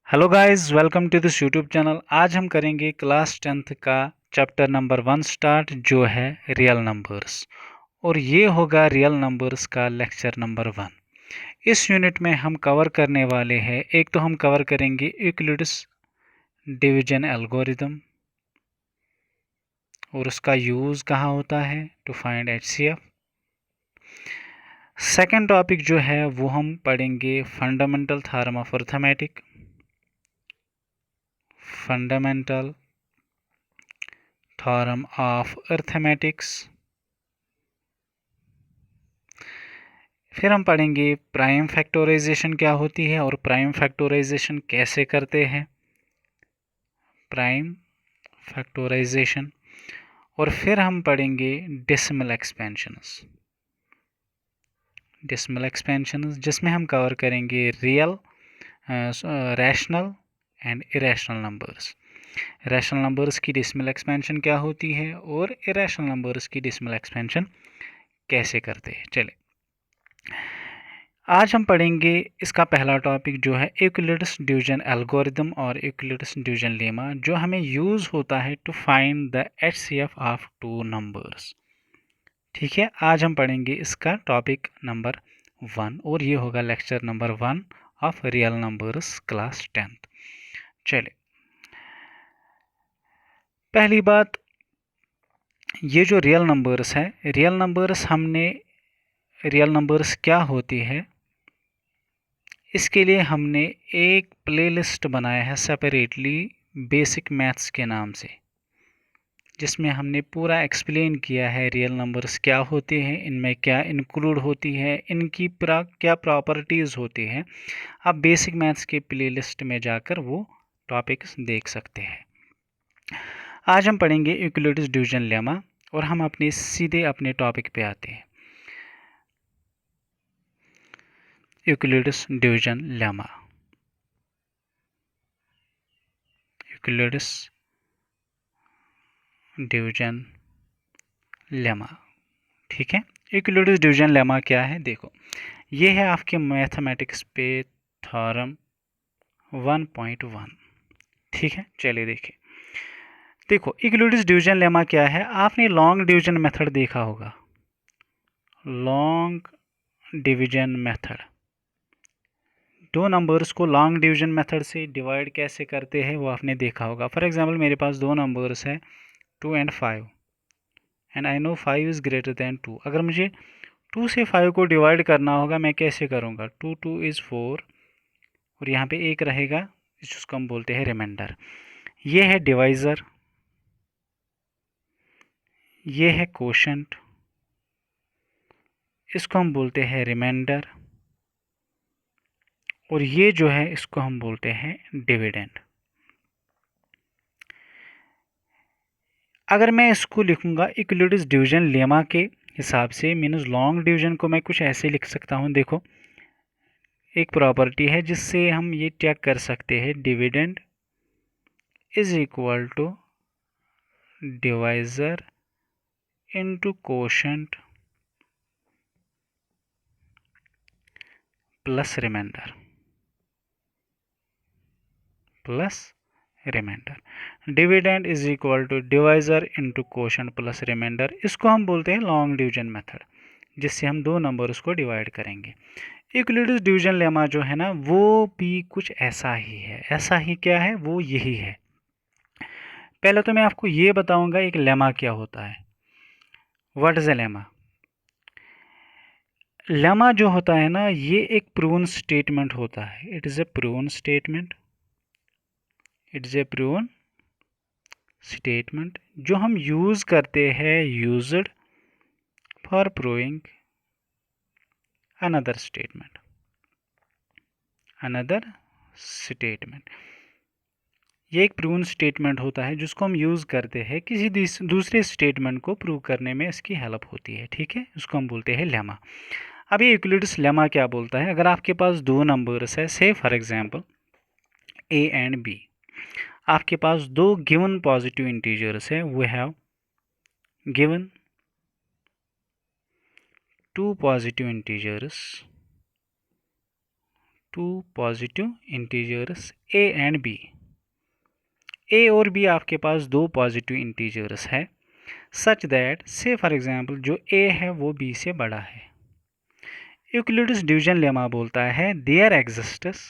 Hello guys, welcome to this YouTube channel. आज हम करेंगे क्लास 10th का चैप्टर नंबर 1 स्टार्ट, जो है रियल नंबर्स। और ये होगा रियल नंबर्स का लेक्चर नंबर 1। इस यूनिट में हम कवर करने वाले हैं, एक तो हम कवर करेंगे यूक्लिड्स डिवीजन एल्गोरिथम और उसका यूज़ कहाँ होता है to find HCF. Second topic जो है वो हम पढ़ेंगे fundamental theorem of arithmetic, fundamental theorem of arithmetics. फिर हम पढ़ेंगे प्राइम फैक्टराइजेशन क्या होती है और प्राइम फैक्टराइजेशन कैसे करते हैं, प्राइम फैक्टराइजेशन। और फिर हम पढ़ेंगे डेसिमल एक्सपेंशंस, डेसिमल एक्सपेंशंस जिसमें हम कवर करेंगे real, rational and irrational numbers. Rational numbers की डेसिमल एक्सपेंशन क्या होती है और इरेशनल नंबर्स की डेसिमल एक्सपेंशन कैसे करते हैं। चलिए, आज हम पढ़ेंगे इसका पहला टॉपिक जो है यूक्लिड्स डिवीजन एल्गोरिथम और यूक्लिड्स डिवीजन लेमा, जो हमें यूज़ होता है to find the HCF of two numbers. ठीक है, आज हम पढ़ेंगे इसका टॉपिक नंबर 1 और ये होगा lecture number 1 of real numbers class 10th। चलिए, पहली बात, ये जो रियल नंबर्स है, रियल नंबर्स रियल नंबर्स क्या होती है, इसके लिए हमने एक प्लेलिस्ट बनाया है सेपरेटली बेसिक मैथ्स के नाम से, जिसमें हमने पूरा एक्सप्लेन किया है रियल नंबर्स क्या होते हैं, इनमें क्या इंक्लूड होती है, इनकी क्या प्रॉपर्टीज़ होती हैं। आप बेसिक मैथ्स के प्लेलिस्ट में जाकर वो टॉपिक्स देख सकते हैं। आज हम पढ़ेंगे यूक्लिड्स डिवीजन लेमा और हम सीधे अपने टॉपिक पे आते हैं। Euclid's division lemma, Euclid's division lemma. ठीक है, यूक्लिड्स डिवीजन लेमा क्या है, देखो ये है आपके मैथमेटिक्स पे थ्योरम 1.1। ठीक है, चलिए देखिए, देखो यूक्लिड्स डिवीजन लेमा क्या है। आपने लॉन्ग डिवीजन मेथड देखा होगा, लॉन्ग डिवीजन मेथड, दो नंबर्स को लॉन्ग डिवीजन मेथड से डिवाइड कैसे करते हैं वो आपने देखा होगा। फॉर एग्जांपल, मेरे पास दो नंबर्स है 2 and 5 and I know 5 is greater than 2। अगर मुझे 2 से 5 को डिवाइड करना होगा, मैं कैसे करूँगा, 2 2 इज़ 4 और यहाँ पे एक रहेगा जिसको हम बोलते हैं रिमाइंडर। ये है डिवाइज़र, ये है कोशेंट, इसको हम बोलते हैं रिमाइंडर, और ये जो है इसको हम बोलते हैं डिविडेंड। अगर मैं इसको लिखूंगा यूक्लिड्स डिवीजन लेमा के हिसाब से, मीन्स लॉन्ग डिवीजन को मैं कुछ ऐसे लिख सकता हूँ। देखो, एक प्रॉपर्टी है जिससे हम ये चेक कर सकते हैं, dividend is equal to divisor into quotient plus remainder, plus remainder. Dividend is equal to divisor into quotient plus remainder. इसको हम बोलते हैं लॉन्ग डिवीजन मेथड, जिससे हम दो नंबर्स को डिवाइड करेंगे। यूक्लिड्स डिवीजन लेमा जो है ना, वो भी कुछ ऐसा ही है। ऐसा ही क्या है, वो यही है। पहले तो मैं आपको ये बताऊंगा एक लेमा क्या होता है। What is a lemma? Lemma जो होता है ना, ये एक प्रूवन स्टेटमेंट होता है। It is a proven statement, it is a proven statement जो हम यूज करते हैं, used for proving another statement, another statement. ये एक प्रूवन स्टेटमेंट होता है जिसको हम यूज़ करते हैं किसी दूसरे स्टेटमेंट को प्रूव करने में, इसकी हेल्प होती है। ठीक है, उसको हम बोलते हैं लेमा। अब ये यूक्लिड्स लेमा क्या बोलता है, अगर आपके पास दो नंबर्स है, say for example A and B, आपके पास दो गिवन पॉजिटिव इंटीजर्स है, we have given two positive integers, two positive integers A and B. A और बी आपके पास दो पॉजिटिव इंटीजर्स है such that say for example जो ए है वो बी से बड़ा है। यूक्लिड्स डिवीजन लेमा बोलता है there exists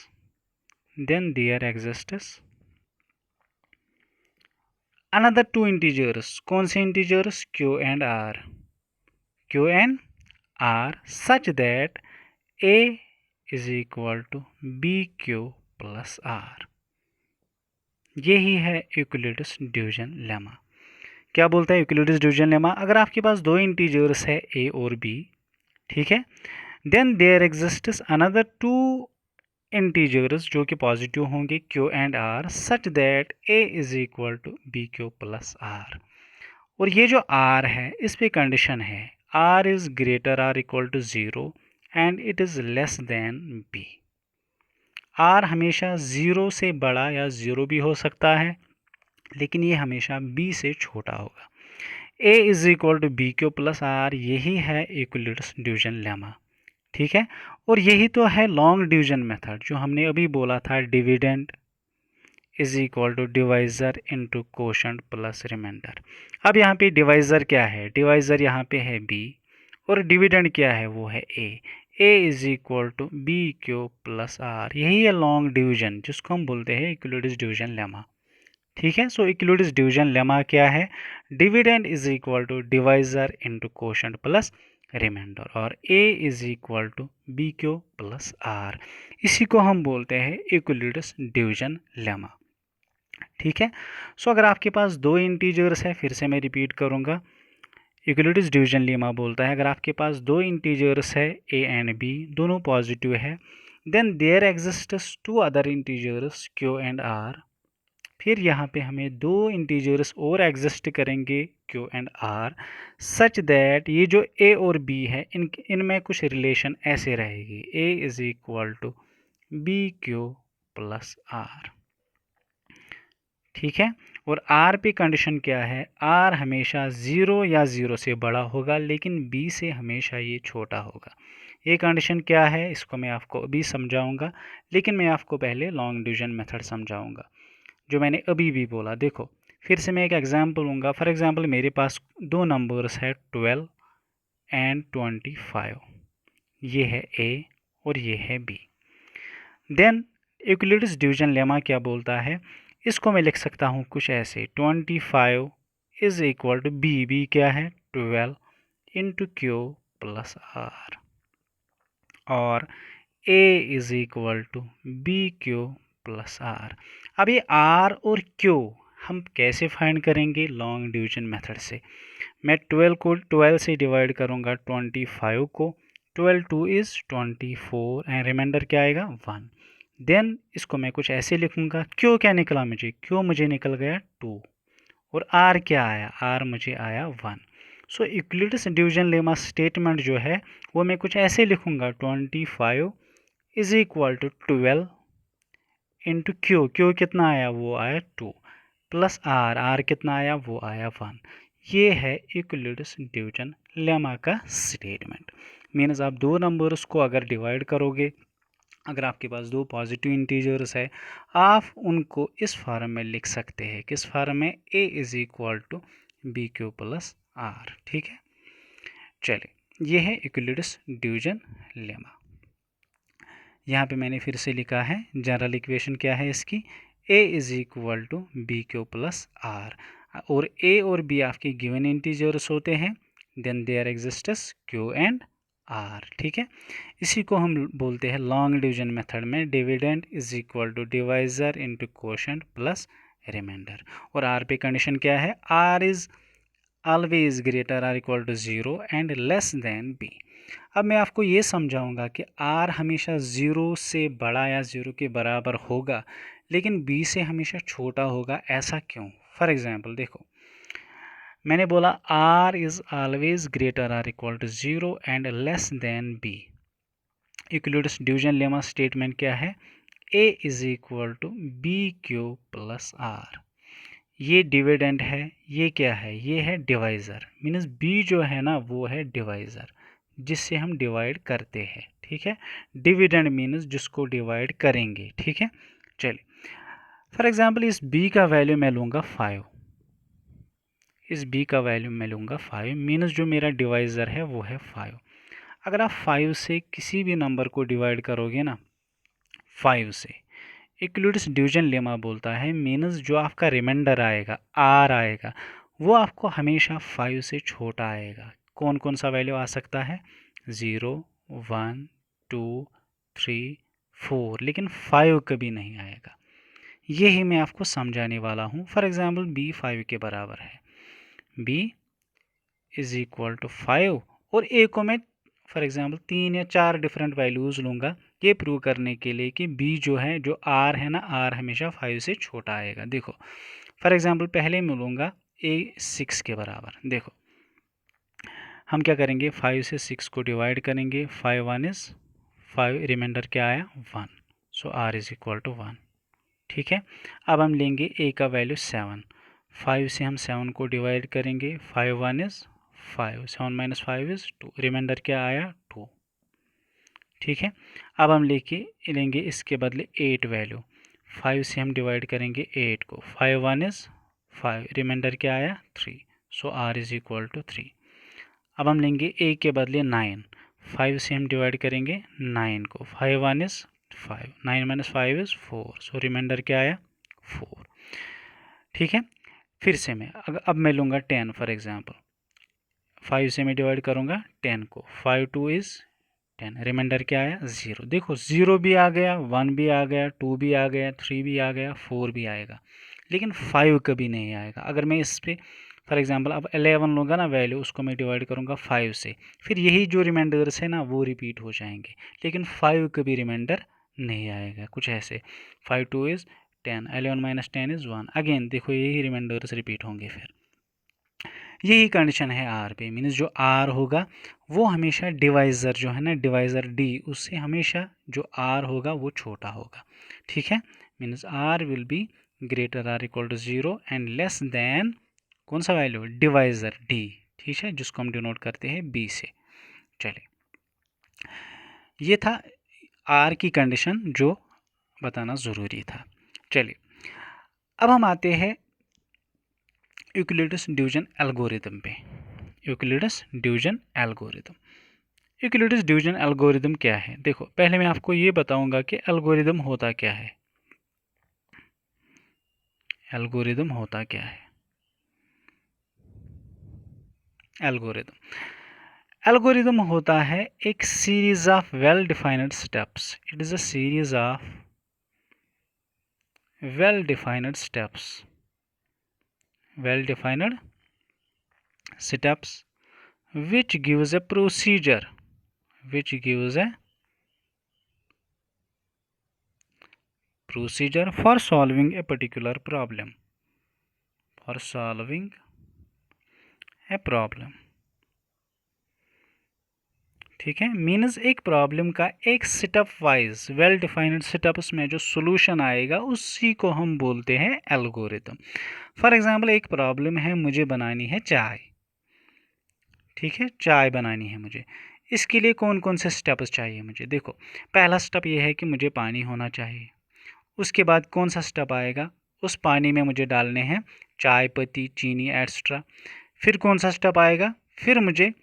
another two integers. कौन से integers? Q and R such that A is equal to B Q plus R. यही है यूक्लिड्स डिवीजन लेमा। क्या बोलता है यूक्लिड्स डिवीजन लेमा? अगर आपके पास दो इंटीजर्स है ए और बी, ठीक है, then there exists another two integers जो कि पॉजिटिव होंगे Q and R such that A is equal to B Q plus R. और ये जो आर है इस पे कंडीशन है R is greater or equal to 0 and it is less than B. R हमेशा 0 से बड़ा या 0 भी हो सकता है, लेकिन ये हमेशा बी से छोटा होगा। A is equal to B Q plus R, यही है यूक्लिड्स डिवीजन लेमा, ठीक है। और यही तो है लॉन्ग डिवीजन मेथड जो हमने अभी बोला था, dividend is equal to divisor into quotient plus remainder. अब यहाँ पे डिवाइजर क्या है? डिवाइजर यहाँ पे है बी और डिविडेंड क्या है? वो है A is equal to B Q plus R. यही है लॉन्ग डिवीजन जिसको हम बोलते हैं यूक्लिड्स डिवीजन लेमा, ठीक है। सो यूक्लिड्स डिवीजन लेमा क्या है? Dividend is equal to divisor into quotient plus remainder और a is equal to B Q plus R. इसी को हम बोलते हैं यूक्लिड्स डिवीजन लेमा, ठीक है। सो अगर आपके पास दो इंटीजर्स है, फिर से मैं रिपीट करूंगा, यूक्लिड्स डिवीजन लेमा बोलता है अगर आपके पास दो इंटीजर्स है a एंड b, दोनों पॉजिटिव है, then there exists two other integers q and r। फिर यहाँ पे हमें दो इंटीजर्स और एग्जिस्ट करेंगे q and r such that ये जो a और b है इनमें कुछ रिलेशन ऐसे रहेगी a is equal to B Q plus R, ठीक है। और r पे कंडीशन क्या है? r हमेशा 0 या 0 से बड़ा होगा, लेकिन b से हमेशा ये छोटा होगा। ये कंडीशन क्या है इसको मैं आपको अभी समझाऊंगा, लेकिन मैं आपको पहले लॉन्ग डिवीजन मेथड समझाऊंगा जो मैंने अभी भी बोला। देखो फिर से मैं एक एग्जांपल लूँगा। फॉर एग्जांपल मेरे पास दो नंबर्स है 12 एंड 25, ये है a और ये है b। Then Euclid's division lemma क्या बोलता है? इसको मैं लिख सकता हूँ कुछ ऐसे, 25 इज इक्वल टू बी क्या है? 12 इंटू क्यू प्लस आर और a is equal to B Q plus R. अब ये r और q हम कैसे फाइंड करेंगे? लॉन्ग डिवीजन मेथड से। मैं 12 को 12 से डिवाइड करूंगा 25 को, 12 2 इज 24 एंड रिमाइंडर क्या आएगा? 1। देन इसको मैं कुछ ऐसे लिखूंगा, q क्या निकला मुझे? q मुझे निकल गया 2 और r क्या आया? r मुझे आया 1। So Euclid's division lemma statement जो है वो मैं कुछ ऐसे लिखूंगा, 25 is equal to 12 into Q कितना आया? वो आया 2 प्लस आर कितना आया? वो आया 1। ये है यूक्लिड्स डिवीजन लेमा का स्टेटमेंट। मीन्स आप दो नंबर्स को अगर डिवाइड करोगे, अगर आपके पास दो पॉजिटिव इंटीजर्स है, आप उनको इस फॉर्म में लिख सकते हैं। किस फॉर्म में? a is equal to B Q plus R, ठीक है। चलिए ये है यूक्लिड्स डिवीजन लेमा। यहाँ पे मैंने फिर से लिखा है जनरल इक्वेशन क्या है इसकी? a is equal to B Q plus R और a और b आपके गिवन इंटीजर्स होते हैं, then there exists q and r, ठीक है। इसी को हम बोलते हैं लॉन्ग डिवीजन मेथड में dividend is equal to divisor into quotient plus remainder. और r पे कंडीशन क्या है? r is always greater or equal to 0 and less than b। अब मैं आपको ये समझाऊंगा कि r हमेशा 0 से बड़ा या 0 के बराबर होगा, लेकिन b से हमेशा छोटा होगा। ऐसा क्यों? फॉर एग्जांपल देखो, मैंने बोला r is always greater or equal to 0 and less than b। Euclid's division lemma statement क्या है? a is equal to B Q plus R. ये डिविडेंड है, ये क्या है? ये है डिवाइज़र। मीन्स b जो है ना वो है डिवाइज़र जिससे हम डिवाइड करते हैं, ठीक है। डिविडेंड मीन्स जिसको डिवाइड करेंगे, ठीक है। चलिए फॉर एग्जांपल इस b का वैल्यू मैं लूँगा 5, इस b का वैल्यू मैं लूँगा 5 मीन्स जो मेरा डिवाइज़र है वो है 5। अगर आप 5 से किसी भी नंबर को डिवाइड करोगे ना 5 से, यूक्लिड्स डिवीजन लेमा बोलता है मीन्स जो आपका रिमाइंडर आएगा r आएगा वो आपको हमेशा 5 से छोटा आएगा। कौन कौन सा वैल्यू आ सकता है? 0, 1, 2, 3, 4, लेकिन 5 कभी नहीं आएगा। यही मैं आपको समझाने वाला हूँ। फॉर एग्जांपल b 5 के बराबर है, b इज इक्वल टू 5 और a को मैं फॉर एग्जांपल 3 या 4 डिफरेंट वैल्यूज़ लूँगा ये प्रूव करने के लिए कि b जो है, जो r है ना, r हमेशा 5 से छोटा आएगा। देखो फॉर एग्जांपल पहले मैं लूँगा a 6 के बराबर। देखो हम क्या करेंगे, 5 से 6 को डिवाइड करेंगे, 5 1 इज़ 5, रिमाइंडर क्या आया 1, सो r इज इक्वल टू 1, ठीक है। अब हम लेंगे a का वैल्यू 7, 5 से हम 7 को डिवाइड करेंगे, 5 1 इज़ 5, 7 माइनस 5 इज़ 2, रिमाइंडर क्या आया 2, ठीक है। अब हम लेंगे इसके बदले 8 वैल्यू, 5 से हम डिवाइड करेंगे 8 को, 5 1 इज़ 5, रिमाइंडर क्या आया 3, सो r इज इक्वल टू 3। अब हम लेंगे a के बदले 9, 5 से हम डिवाइड करेंगे 9 को, 5 1 is 5, 9 minus 5 is 4, so remainder क्या आया 4, ठीक है। फिर से मैं अब मैं लूँगा 10 फॉर एग्जांपल, 5 से मैं डिवाइड करूँगा 10 को, 5 2 इज़ 10, रिमाइंडर क्या आया 0। देखो 0 भी आ गया, 1 भी आ गया, 2 भी आ गया, 3 भी आ गया, 4 भी आएगा, लेकिन 5 कभी नहीं आएगा। अगर मैं इस पे फॉर एग्जांपल अब 11 लूँगा ना वैल्यू, उसको मैं डिवाइड करूँगा 5 से, फिर यही जो रिमाइंडर्स है ना वो रिपीट हो जाएंगे, लेकिन 5 कभी रिमाइंडर नहीं आएगा। कुछ ऐसे 5 2 इज़ 10, 11 माइनस 10 इज़ 1, अगेन देखो यही रिमाइंडर्स रिपीट होंगे। फिर यही कंडीशन है आर पे, मीन्स जो आर होगा वो हमेशा डिवाइज़र जो है ना, डिवाइज़र डी, उससे हमेशा जो आर होगा वो छोटा होगा, ठीक है। Means R will be greater or equal to 0 and less than कौन सा वैल्यू, डिवाइज़र डी, ठीक है, जिसको हम डिनोट करते हैं बी से। चलिए ये था आर की कंडीशन जो बताना ज़रूरी था। चलिए अब हम आते हैं यूक्लिड्स डिवीजन एल्गोरिथम पे। Euclid's division algorithm, Euclid's division algorithm क्या है? देखो पहले मैं आपको ये बताऊंगा कि एल्गोरिथम होता क्या है। एल्गोरिथम होता क्या है? एल्गोरिथम होता है एक series of well defined steps. It is a series of well defined steps, well defined steps which gives a procedure, which gives a procedure for solving a particular problem, for solving a problem, ठीक है। Means एक problem का एक step wise well defined steps में जो solution आएगा उसी को हम बोलते हैं एल्गोरिथम। फॉर एग्जांपल एक प्रॉब्लम है, मुझे बनानी है चाय, ठीक है, चाय बनानी है मुझे। इसके लिए कौन कौन से स्टेप्स चाहिए मुझे? देखो पहला स्टेप ये है कि मुझे पानी होना चाहिए। उसके बाद कौन सा स्टेप आएगा, उस पानी में मुझे डालने हैं चाय पत्ती, चीनी एक्स्ट्रा। फिर कौन सा स्टेप आएगा, फिर मुझे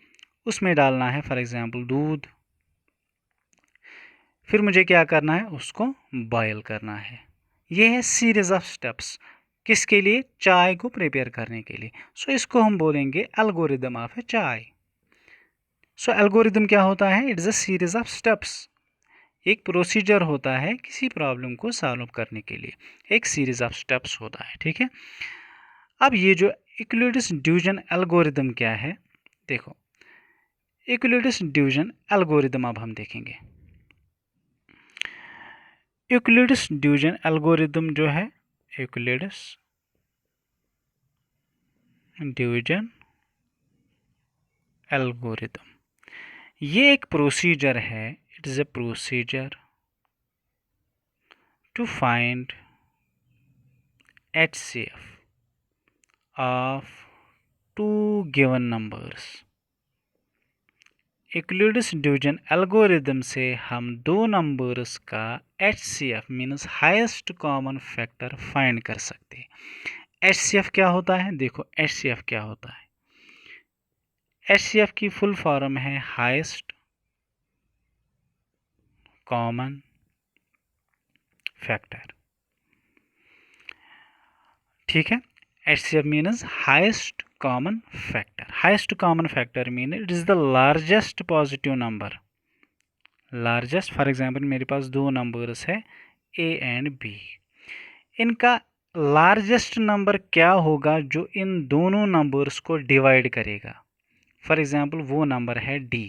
उसमें डालना है फॉर एग्जांपल दूध। फिर मुझे क्या करना है, उसको बॉयल करना है। ये है सीरीज ऑफ स्टेप्स, किसके लिए, चाय को प्रिपेयर करने के लिए। सो इसको हम बोलेंगे एल्गोरिदम ऑफ ए चाय। सो एल्गोरिदम क्या होता है, it is a series of steps, एक प्रोसीजर होता है किसी प्रॉब्लम को सॉल्व करने के लिए, एक सीरीज ऑफ स्टेप्स होता है, ठीक है। अब ये जो यूक्लिड्स डिवीजन एल्गोरिदम क्या है, देखो यूक्लिड्स डिवीजन एल्गोरिदम अब हम देखेंगे। यूक्लिड्स डिवीजन एल्गोरिदम जो है, यूक्लिड्स डिवीजन एल्गोरिदम, ये एक प्रोसीजर है। It is a procedure to find HCF of two given numbers Euclid's division algorithm से हम दो नंबर्स का HCF means highest common factor find कर सकते हैं। HCF क्या होता है? देखो HCF क्या होता है। HCF की फुल फॉर्म है हाईएस्ट कॉमन फैक्टर। ठीक है, HCF means highest common factor. Highest common factor mean it is the largest positive number. Largest, for example मेरे पास दो नंबर्स है A एंड B। इनका लार्जेस्ट नंबर क्या होगा जो इन दोनों नंबर्स को डिवाइड करेगा? फॉर एग्जांपल वो नंबर है D।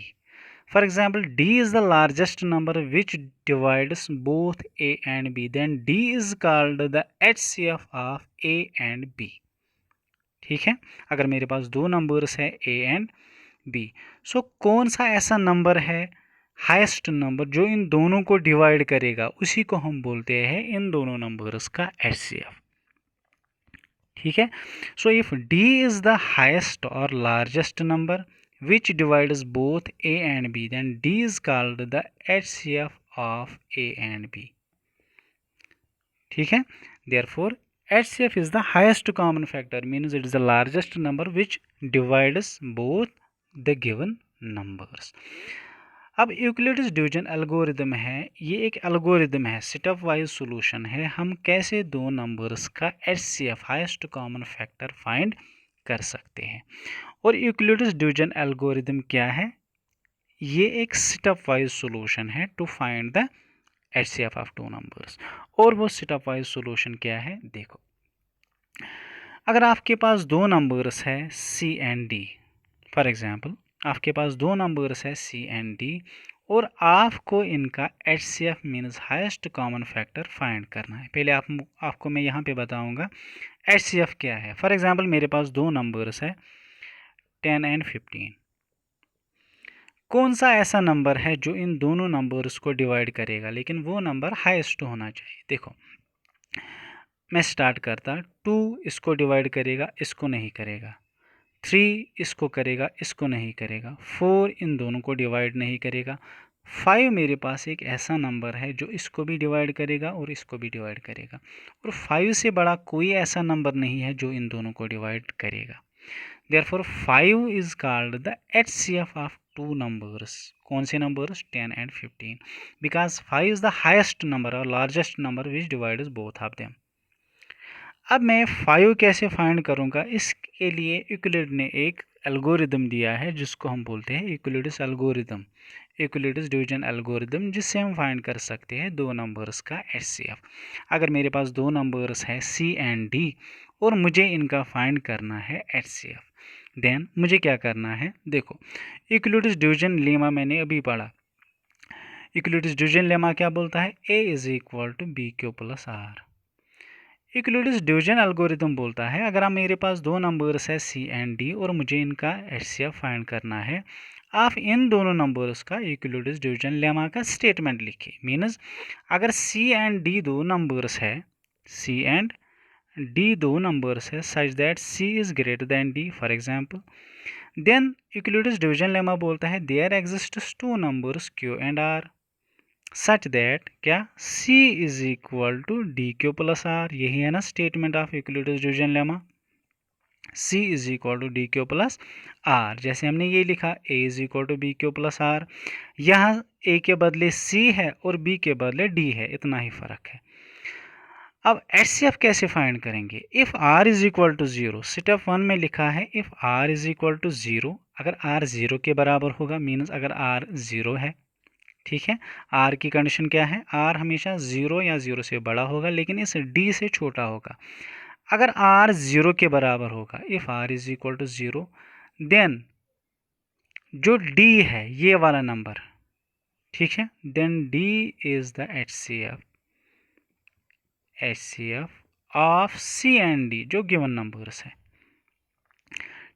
For example, D is the largest number which divides both A and B. Then D is called the HCF of A and B. ठीक है, अगर मेरे पास दो नंबर्स है A and B, सो कौन सा ऐसा नंबर है हाईएस्ट नंबर जो इन दोनों को डिवाइड करेगा, उसी को हम बोलते हैं इन दोनों नंबर्स का HCF। ठीक है, so if D is the highest or largest number which divides both A and B, then D is called the HCF of A and B. ठीक है, therefore HCF is the highest common factor, means it is the largest number which divides both the given numbers. अब Euclid's division algorithm है, ये एक algorithm है, step wise solution है। हम कैसे दो नंबर्स का HCF highest common factor find कर सकते हैं। और यूक्लिड्स डिवीजन एल्गोरिदम क्या है? ये एक स्टेप वाइज सॉल्यूशन है to find the HCF of two numbers. और वो स्टेप वाइज सॉल्यूशन क्या है? देखो, अगर आपके पास दो नंबर्स है C and D, for example आपके पास दो नंबर्स है C एंड D और आपको इनका HCF means highest common factor find करना है। पहले आपको मैं यहाँ पे बताऊँगा HCF क्या है। फॉर एग्जांपल मेरे पास दो नंबर्स है 10 एंड 15। कौन सा ऐसा नंबर है जो इन दोनों नंबर्स को डिवाइड करेगा, लेकिन वो नंबर हाईएस्ट होना चाहिए। देखो मैं स्टार्ट करता, 2 इसको डिवाइड करेगा, इसको नहीं करेगा। 3 इसको करेगा, इसको नहीं करेगा। 4 इन दोनों को डिवाइड नहीं करेगा। 5 मेरे पास एक ऐसा नंबर है जो इसको भी डिवाइड करेगा और इसको भी डिवाइड करेगा। और 5 से बड़ा कोई ऐसा नंबर नहीं है जो इन दोनों को डिवाइड करेगा। Therefore 5 is called the HCF of two numbers. कौन से numbers? 10 and 15. Because 5 is the highest number or largest number which divides both of them. अब मैं 5 कैसे फाइंड करूंगा? इसके लिए यूक्लिड ने एक एल्गोरिदम दिया है जिसको हम बोलते हैं Euclid's algorithm, Euclid's division algorithm, जिससे हम फाइंड कर सकते हैं दो नंबर्स का HCF। अगर मेरे पास दो नंबर्स है C एंड D और मुझे इनका फाइंड करना है HCF, देन मुझे क्या करना है? देखो यूक्लिड्स डिवीजन लेमा मैंने अभी पढ़ा। यूक्लिड्स डिवीजन लेमा क्या बोलता है? A is equal to BQ plus R। Euclid's division algorithm बोलता है अगर मेरे पास दो नंबर्स है C एंड D और मुझे इनका HCF फाइंड करना है, आप इन दोनों नंबर्स का यूक्लिड्स डिवीजन लेमा का स्टेटमेंट लिखिए। मीन्स अगर C एंड D दो नंबर्स है, C एंड D दो नंबर्स है such that C is greater than D, for example, then Euclid's division lemma बोलता है there exists two numbers Q and R such that क्या C is equal to DQ plus R। यही है ना statement of Euclid's division lemma, C is equal to DQ plus R। जैसे हमने ये लिखा A is equal to BQ plus R, यहाँ A के बदले C है और B के बदले D है, इतना ही फर्क है। अब HCF कैसे फाइंड करेंगे? If R is equal to 0, step 1 में लिखा है if R is equal to 0, अगर R 0 के बराबर होगा, मीन्स अगर R 0 है, ठीक है, R की कंडीशन क्या है? R हमेशा 0 या 0 से बड़ा होगा लेकिन इस D से छोटा होगा। अगर R 0 के बराबर होगा, if R is equal to 0, then जो D है ये वाला नंबर, ठीक है, then D is the HCF of C and D जो गिवन नंबर्स है।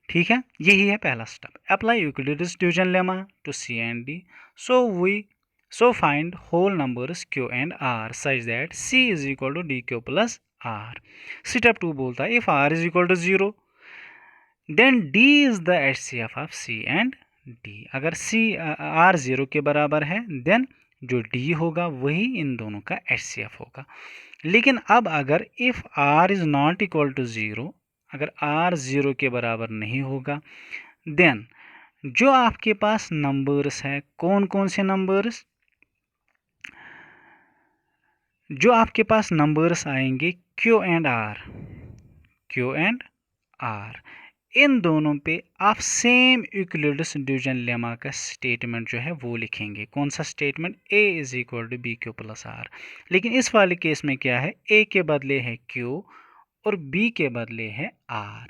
ठीक है, यही है पहला step. Apply Euclid's division lemma to C and D, so find whole numbers Q and R such that C is equal to DQ plus R। Step 2 बोलता है if R is equal to 0, then D is the HCF of C and D. अगर are 0 के बराबर है then जो D होगा वही इन दोनों का एचसीएफ होगा। लेकिन अब अगर if R is not equal to 0, अगर आर 0 के बराबर नहीं होगा देन जो आपके पास नंबर्स है, कौन कौन से नंबर्स, जो आपके पास नंबर्स आएंगे Q and R, Q and R, इन दोनों पे आप सेम यूक्लिड्स डिवीजन लेमा का स्टेटमेंट जो है वो लिखेंगे। कौन सा statement? a is equal to B Q plus R. लेकिन इस वाले केस में क्या है, a के बदले है q और b के बदले है r,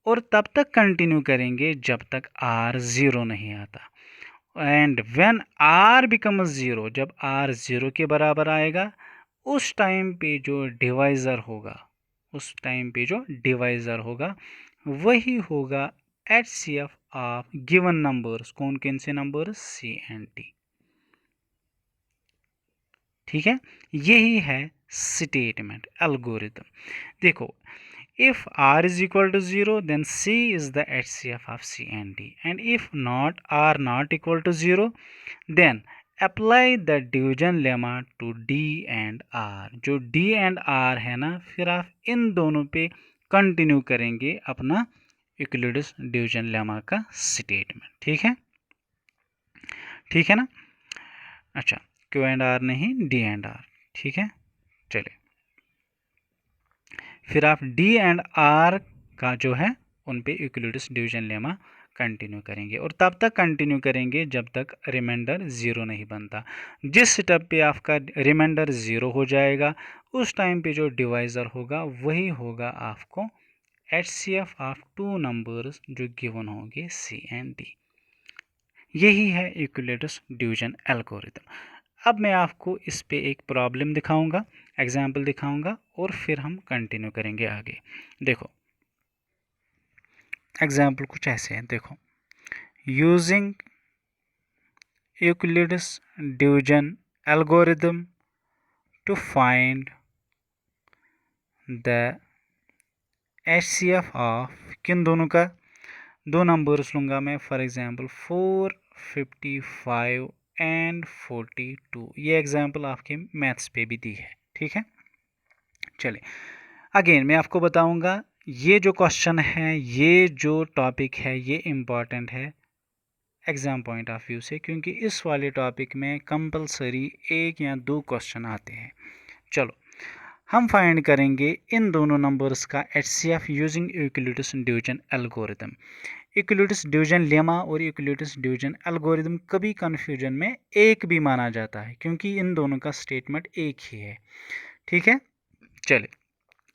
और तब तक कंटिन्यू करेंगे जब तक r 0 नहीं आता। एंड व्हेन r बिकम्स 0, जब r 0 के बराबर आएगा उस टाइम पे जो डिवाइज़र होगा, उस टाइम पे जो डिवाइज़र होगा वही होगा एचसीएफ ऑफ गिवन नंबर्स। कौन कौन से नंबर्स? C and D. ठीक है, यही है स्टेटमेंट एल्गोरिथम। देखो, if r is equal to 0 then c is the HCF of c and d, and if not r not equal to 0 then apply the division lemma to d and r। जो d and r है ना, फिर आप इन दोनों पे continue करेंगे अपना Euclid's division lemma का स्टेटमेंट। ठीक है, ठीक है ना। अच्छा, क्यू एंड आर नहीं, डी एंड आर। ठीक है, चलिए फिर आप डी एंड आर का जो है उन पे यूक्लिड्स डिवीजन लेमा कंटिन्यू करेंगे, और तब तक कंटिन्यू करेंगे जब तक रिमाइंडर 0 नहीं बनता। जिस स्टेप पे आपका रिमाइंडर 0 हो जाएगा उस टाइम पे जो डिवाइज़र होगा वही होगा आपको HCF ऑफ टू नंबर्स जो गिवन होंगे C एंड D। यही है यूक्लिड्स डिवीजन एल्गोरिथम। अब मैं आपको इस पे एक प्रॉब्लम दिखाऊंगा, एग्जाम्पल दिखाऊंगा, और फिर हम कंटिन्यू करेंगे आगे। देखो एग्जाम्पल कुछ ऐसे हैं। देखो, using Euclid's division algorithm to find the HCF of, किन दोनों का? दो नंबर्स लूँगा मैं, फॉर एग्जांपल 455 एंड 42। ये एग्जांपल आपके मैथ्स पे भी दी है। ठीक है, चलिए अगेन मैं आपको बताऊंगा, ये जो क्वेश्चन है, ये जो टॉपिक है, ये इम्पॉर्टेंट है एग्ज़ाम पॉइंट ऑफ व्यू से, क्योंकि इस वाले टॉपिक में कंपलसरी एक या दो क्वेश्चन आते हैं। चलो हम फाइंड करेंगे इन दोनों नंबर्स का HCF using Euclid's division algorithm. Euclid's division lemma और यूक्लिड्स डिवीजन एल्गोरिथम कभी कन्फ्यूजन में एक भी माना जाता है, क्योंकि इन दोनों का स्टेटमेंट एक ही है। ठीक है, चलिए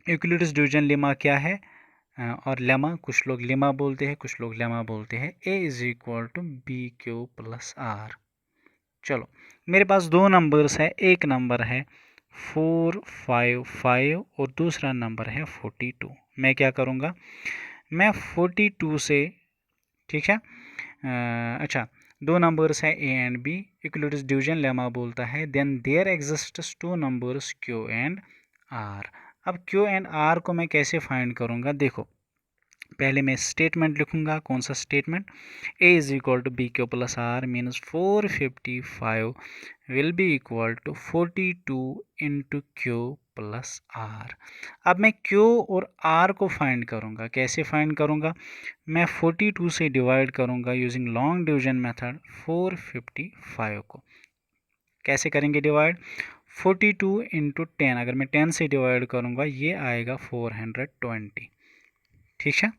यूक्लिड्स डिवीजन लेमा क्या है, और लेमा कुछ लोग लेमा बोलते हैं, कुछ लोग लेमा बोलते हैं। a is equal to B Q plus R. चलो मेरे पास दो नंबर्स है, एक नंबर है 455 और दूसरा नंबर है 42। मैं क्या करूँगा, मैं 42 से, ठीक है, अच्छा दो नंबर्स है a and b, Euclid's division lemma बोलता है then there exists two numbers q and r। अब q एंड r को मैं कैसे फाइंड करूँगा? देखो पहले मैं स्टेटमेंट लिखूंगा। कौन सा statement? a is equal to B Q plus R means 455 will be equal to 42 into Q plus R. अब मैं q और r को फाइंड करूंगा। कैसे फाइंड करूंगा? मैं 42 से डिवाइड करूंगा यूजिंग लॉन्ग डिवीजन मेथड 455 को। कैसे करेंगे डिवाइड? 42 इंटू 10, अगर मैं 10 से डिवाइड करूंगा ये आएगा 420। ठीक है,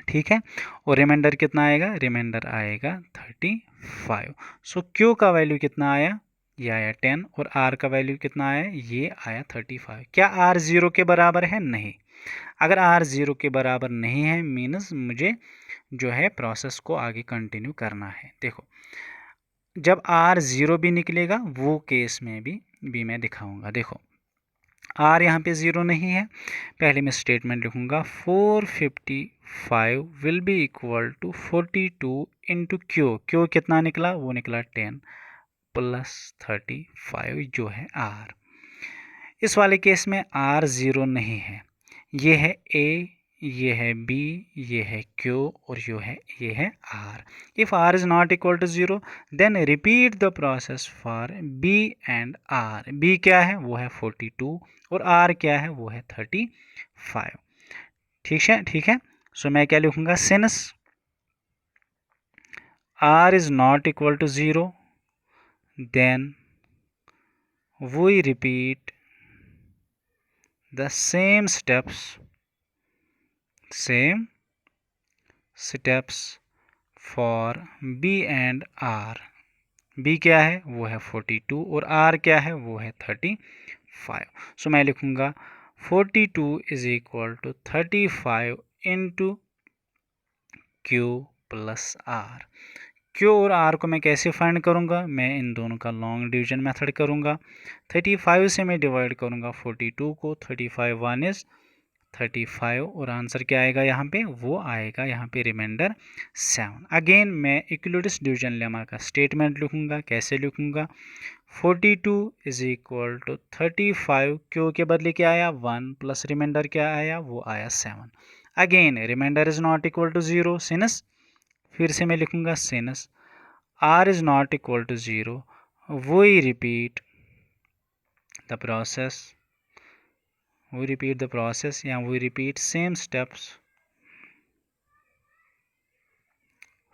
ठीक है, और रिमाइंडर कितना आएगा? रिमाइंडर आएगा 35। सो क्यू का वैल्यू कितना आया? ये आया 10, और आर का वैल्यू कितना आया? ये आया 35। क्या आर 0 के बराबर है? नहीं। अगर आर 0 के बराबर नहीं है मीन्स मुझे जो है प्रोसेस को आगे कंटिन्यू करना है। देखो जब आर 0 भी निकलेगा वो केस में भी मैं दिखाऊंगा। देखो आर यहाँ पे 0 नहीं है, पहले मैं स्टेटमेंट लिखूँगा 455 will be equal to 42 into Q कितना निकला? वो निकला 10 प्लस 35 जो है आर। इस वाले केस में आर 0 नहीं है, ये है ए, ये है B, ये है Q और ये है R. If R is not equal to 0, then repeat the process for B and R. B क्या है? वो है 42 और R क्या है? वो है 35. ठीक है. सो मैं क्या लिखूंगा? Since R is not equal to 0, then we repeat the same steps for B and R. B क्या है? वो है 42 और R क्या है? वो है 35. सो मैं लिखूंगा 42 is equal to 35 into Q plus R. Q और R को मैं कैसे फाइंड करूंगा? मैं इन दोनों का लॉन्ग डिवीजन मेथड करूंगा. 35 से मैं डिवाइड करूंगा 42 को. 35 1 is 35 और आंसर क्या आएगा यहाँ पे? वो आएगा यहाँ पे रिमाइंडर 7. अगेन मैं यूक्लिड्स डिवीजन लेमा का स्टेटमेंट लिखूंगा. कैसे लिखूंगा? 42 इज इक्वल टू 35. क्यू के बदले क्या आया? 1 प्लस रिमाइंडर क्या आया? वो आया 7. Again remainder is not equal to 0 since, फिर से मैं लिखूंगा since R is not equal to 0, we repeat the process या we repeat same steps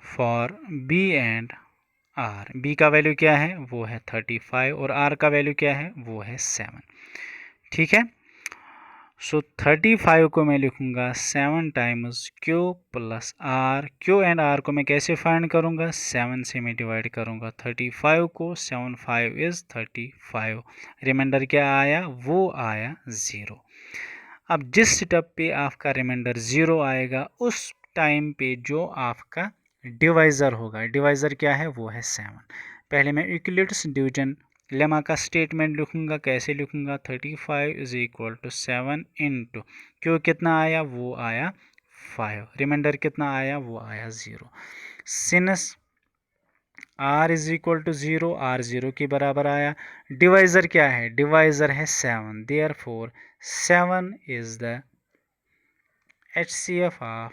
for B and R. B का वैल्यू क्या है? वो है 35 और R का वैल्यू क्या है? वो है 7. ठीक है. सो 35 को मैं लिखूंगा 7 times Q plus R. Q and R को मैं कैसे फाइंड करूंगा? 7 से मैं डिवाइड करूंगा 35 को. 7 5 इज 35. रिमाइंडर क्या आया? वो आया 0. अब जिस स्टेप पे आपका रिमाइंडर 0 आएगा उस टाइम पे जो आपका डिवाइज़र होगा, डिवाइज़र क्या है? वो है 7. पहले मैं यूक्लिड्स डिवीजन लेमा का स्टेटमेंट लिखूंगा. कैसे लिखूंगा? 35 इज इक्वल टू 7 इंटू क्यों कितना आया? वो आया 5. रिमाइंडर कितना आया? वो आया 0. Since R is equal to 0, R 0 के बराबर आया. डिवाइज़र क्या है? डिवाइज़र है 7. Therefore 7 is the HCF of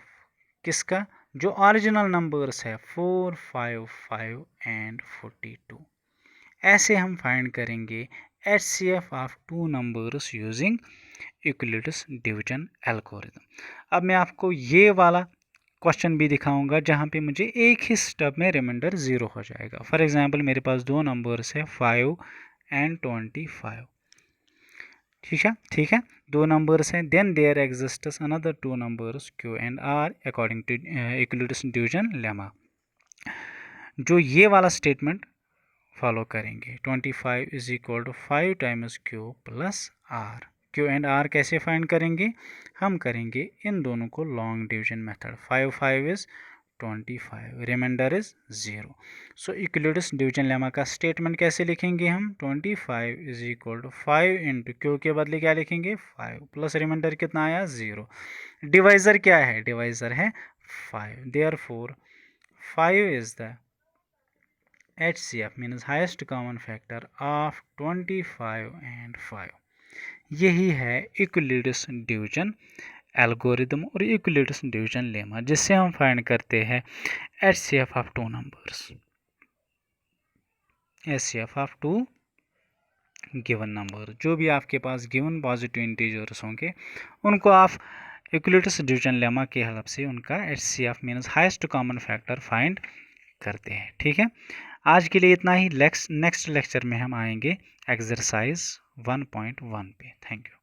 किसका? जो ओरिजिनल नंबर्स है 4 5 5 एंड 42. ऐसे हम फाइंड करेंगे HCF of two numbers using Euclid's division algorithm. अब मैं आपको ये वाला क्वेश्चन भी दिखाऊंगा जहाँ पे मुझे एक ही स्टेप में रिमाइंडर 0 हो जाएगा. फॉर एग्जांपल मेरे पास दो नंबर्स है 5 एंड 25. ठीक है. दो नंबर्स हैं. Then there exists another two numbers Q and R according to Euclid's division lemma. जो ये वाला स्टेटमेंट फॉलो करेंगे. 25 is equal to 5 times Q plus R. Q and R कैसे फाइंड करेंगे? हम करेंगे इन दोनों को long division method. 5 5 is 25, remainder is 0. So Euclid's division lemma का स्टेटमेंट कैसे लिखेंगे हम? 25 is equal to 5 into Q के बदले क्या लिखेंगे? 5 प्लस रिमाइंडर कितना आया? 0. डिवाइज़र क्या है? डिवाइज़र है 5. Therefore 5 is the HCF means highest common factor of 25 and 5. यही है यूक्लिड्स डिवीजन एल्गोरिथम और यूक्लिड्स डिवीजन लेमा जिससे हम फाइंड करते हैं HCF of two numbers. HCF of two given number. जो भी आपके पास गिवन पॉजिटिव इंटीजर्स होंगे उनको आप यूक्लिड्स डिवीजन लेमा की हेल्प से उनका HCF means highest common factor find करते हैं. ठीक है. आज के लिए इतना ही. नेक्स्ट लेक्चर में हम आएंगे एक्सरसाइज 1.1 पे. Thank you.